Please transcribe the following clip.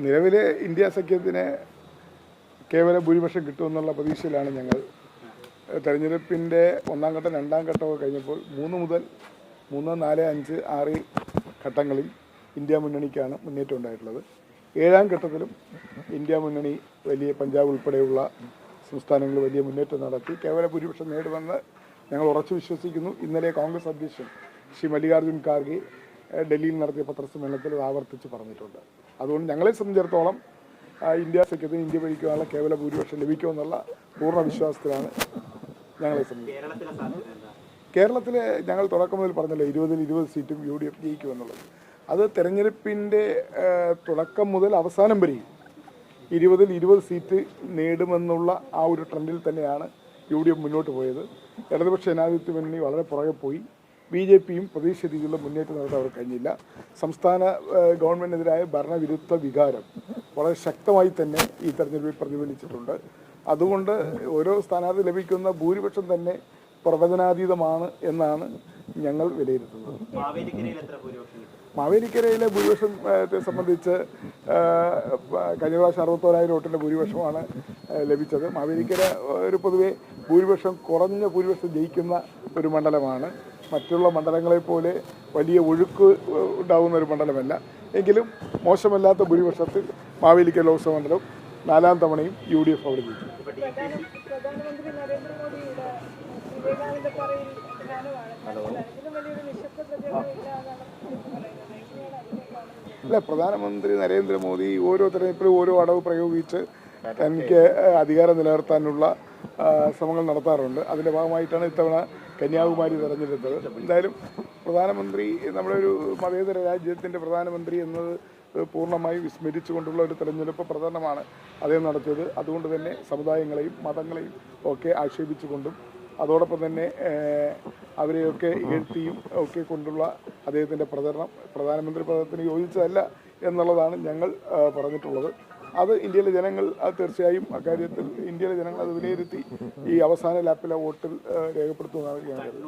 നിലവിലെ ഇന്ത്യ സഖ്യത്തിന് കേവല ഭൂരിപക്ഷം കിട്ടുമെന്നുള്ള പ്രതീക്ഷയിലാണ് ഞങ്ങൾ. തെരഞ്ഞെടുപ്പിൻ്റെ ഒന്നാം ഘട്ടം രണ്ടാം ഘട്ടമൊക്കെ കഴിഞ്ഞപ്പോൾ 3 മുതൽ 3, 4, 5, 6 ഘട്ടങ്ങളിൽ ഇന്ത്യ മുന്നണിക്കാണ് മുന്നേറ്റം ഉണ്ടായിട്ടുള്ളത്. 7ാം ഘട്ടത്തിലും ഇന്ത്യ മുന്നണി വലിയ പഞ്ചാബ് ഉൾപ്പെടെയുള്ള സംസ്ഥാനങ്ങൾ വലിയ മുന്നേറ്റം നടത്തി കേവല ഭൂരിപക്ഷം നേടുമെന്ന് ഞങ്ങൾ ഉറച്ചു വിശ്വസിക്കുന്നു. ഇന്നലെ കോൺഗ്രസ് അധ്യക്ഷൻ ശ്രീ മല്ലികാർജ്ജുൻ ഖാർഗെ ഡൽഹിയിൽ നടത്തിയ പത്രസമ്മേളനത്തിൽ അത് ആവർത്തിച്ച് പറഞ്ഞിട്ടുണ്ട്. അതുകൊണ്ട് ഞങ്ങളെ സംബന്ധിച്ചിടത്തോളം ഇന്ത്യ സഖ്യത്തിന് ഇന്ത്യ ഭരിക്കാനുള്ള കേവല ഭൂരിപക്ഷം ലഭിക്കുമെന്നുള്ള പൂർണ്ണ വിശ്വാസത്തിലാണ് ഞങ്ങളെ സംബന്ധിച്ചത്. കേരളത്തിൽ ഞങ്ങൾ തുടക്കം മുതൽ പറഞ്ഞല്ലോ 20-20 സീറ്റും UDF ജയിക്കുമെന്നുള്ളത്. അത് തെരഞ്ഞെടുപ്പിൻ്റെ തുടക്കം മുതൽ അവസാനം വരെയും 20-20 സീറ്റ് നേടുമെന്നുള്ള ആ ഒരു ട്രെൻഡിൽ തന്നെയാണ് UDF മുന്നോട്ട് പോയത്. ഇടതുപക്ഷ ജനാധിപത്യ മുന്നണി വളരെ പുറകെ പോയി. BJPയും പ്രതീക്ഷ രീതിയിലുള്ള മുന്നേറ്റം നടത്താൻ അവർ കഴിഞ്ഞില്ല. സംസ്ഥാന ഗവൺമെൻറ്റിനെതിരായ ഭരണവിരുദ്ധ വികാരം വളരെ ശക്തമായി തന്നെ ഈ തെരഞ്ഞെടുപ്പിൽ പ്രതിഫലിച്ചിട്ടുണ്ട്. അതുകൊണ്ട് ഓരോ സ്ഥാനാർത്ഥി ലഭിക്കുന്ന ഭൂരിപക്ഷം തന്നെ പ്രവചനാതീതമാണ് എന്നാണ് ഞങ്ങൾ വിലയിരുത്തുന്നത്. മാവേലിക്കരയിലെ ഭൂരിപക്ഷത്തെ സംബന്ധിച്ച് കഴിഞ്ഞ പ്രാവശ്യം 61,000 വോട്ടിൻ്റെ ഭൂരിപക്ഷമാണ് ലഭിച്ചത്. മാവേലിക്കര ഒരു പൊതുവെ ഭൂരിപക്ഷം കുറഞ്ഞ ഭൂരിപക്ഷം ജയിക്കുന്ന ഒരു മണ്ഡലമാണ്. മറ്റുള്ള മണ്ഡലങ്ങളെപ്പോലെ വലിയ ഒഴുക്ക് ഉണ്ടാകുന്ന ഒരു മണ്ഡലമല്ല. എങ്കിലും മോശമല്ലാത്ത ഭൂരിപക്ഷത്തിൽ മാവേലിക്കര ലോക്സഭാ മണ്ഡലം 4ാം തവണയും UDF അവിടെ ജയിച്ചു. പ്രധാനമന്ത്രി നരേന്ദ്രമോദിയുടെ വിവേകാനന്ദ പാറയിൽ അല്ല, പ്രധാനമന്ത്രി നരേന്ദ്രമോദി ഓരോ തെരഞ്ഞെടുപ്പിലും ഓരോ അടവ് പ്രയോഗിച്ച് തനിക്ക് അധികാരം നിലനിർത്താനുള്ള ശ്രമങ്ങൾ നടത്താറുണ്ട്. അതിൻ്റെ ഭാഗമായിട്ടാണ് ഇത്തവണ കന്യാകുമാരി തെരഞ്ഞെടുത്തത്. എന്തായാലും പ്രധാനമന്ത്രി നമ്മുടെ ഒരു മതേതര രാജ്യത്തിൻ്റെ പ്രധാനമന്ത്രി എന്നത് പൂർണ്ണമായി വിസ്മരിച്ചുകൊണ്ടുള്ള ഒരു തെരഞ്ഞെടുപ്പ് പ്രചരണമാണ് അദ്ദേഹം നടത്തിയത്. അതുകൊണ്ട് തന്നെ സമുദായങ്ങളെയും മതങ്ങളെയും ഒക്കെ ആക്ഷേപിച്ചുകൊണ്ടും അതോടൊപ്പം തന്നെ അവരെയൊക്കെ ഇകഴ്ത്തിയും ഒക്കെ കൊണ്ടുള്ള അദ്ദേഹത്തിൻ്റെ പ്രചരണം പ്രധാനമന്ത്രി പദത്തിന് യോജിച്ചതല്ല എന്നുള്ളതാണ് ഞങ്ങൾ പറഞ്ഞിട്ടുള്ളത്. അത് ഇന്ത്യയിലെ ജനങ്ങൾ തീർച്ചയായും അക്കാര്യത്തിൽ ഇന്ത്യയിലെ ജനങ്ങൾ അത് വിലയിരുത്തി ഈ അവസാന ലാപ്പിലെ വോട്ടിൽ രേഖപ്പെടുത്തുമെന്നാണ് ഞാൻ കരുതുന്നത്.